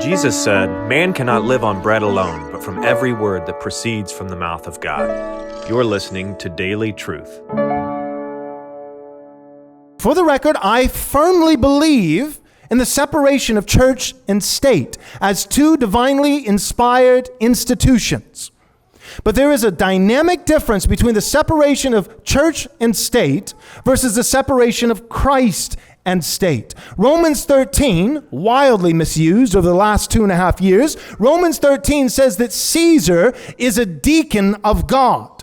Jesus said, "Man cannot live on bread alone, but from every word that proceeds from the mouth of God." You're listening to Daily Truth. For the record, I firmly believe in the separation of church and state as two divinely inspired institutions. But there is a dynamic difference between the separation of church and state versus the separation of Christ and state. Romans 13, wildly misused over the last 2.5 years, Romans 13 says that Caesar is a deacon of God,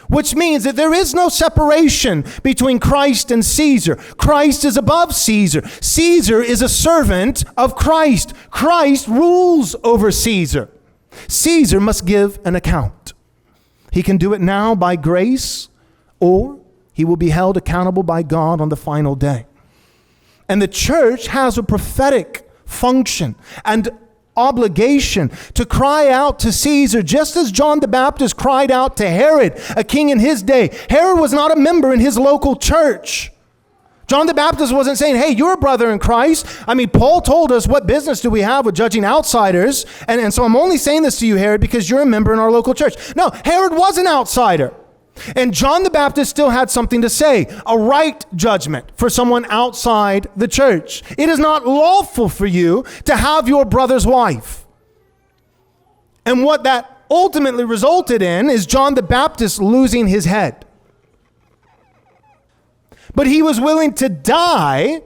which means that there is no separation between Christ and Caesar. Christ is above Caesar. Caesar is a servant of Christ. Christ rules over Caesar. Caesar must give an account. He can do it now by grace, or he will be held accountable by God on the final day. And the church has a prophetic function and obligation to cry out to Caesar, just as John the Baptist cried out to Herod, a king in his day. Herod was not a member in his local church. John the Baptist wasn't saying, hey, you're a brother in Christ. I mean, Paul told us, what business do we have with judging outsiders? And so I'm only saying this to you, Herod, because you're a member in our local church. No, Herod was an outsider. And John the Baptist still had something to say, a right judgment for someone outside the church. It is not lawful for you to have your brother's wife. And what that ultimately resulted in is John the Baptist losing his head. But he was willing to die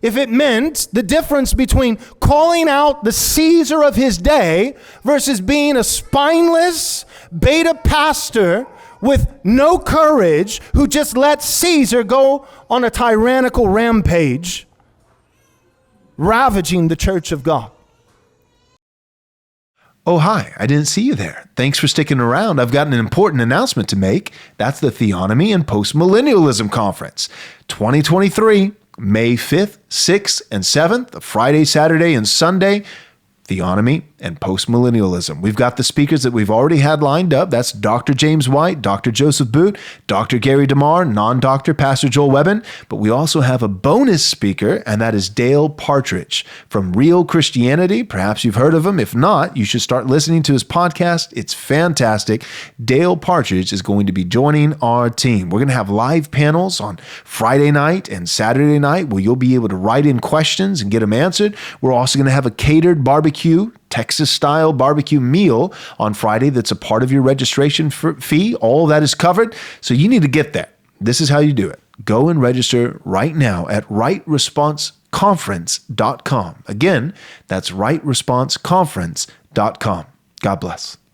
if it meant the difference between calling out the Caesar of his day versus being a spineless beta pastor with no courage who just let Caesar go on a tyrannical rampage, ravaging the church of God. Oh, hi, I didn't see you there. Thanks for sticking around. I've got an important announcement to make. That's the Theonomy and Postmillennialism Conference, 2023, May 5th, 6th, and 7th, Friday, Saturday, and Sunday. Theonomy and Postmillennialism. We've got the speakers that we've already had lined up. That's Dr. James White, Dr. Joseph Boot, Dr. Gary DeMar, non-doctor Pastor Joel Webbon. But we also have a bonus speaker, and that is Dale Partridge from Real Christianity. Perhaps you've heard of him. If not, you should start listening to his podcast. It's fantastic. Dale Partridge is going to be joining our team. We're going to have live panels on Friday night and Saturday night where you'll be able to write in questions and get them answered. We're also going to have a catered barbecue, Texas-style barbecue meal on Friday that's a part of your registration fee. All that is covered, so you need to get that. This is how you do it. Go and register right now at rightresponseconference.com. Again, that's rightresponseconference.com. God bless.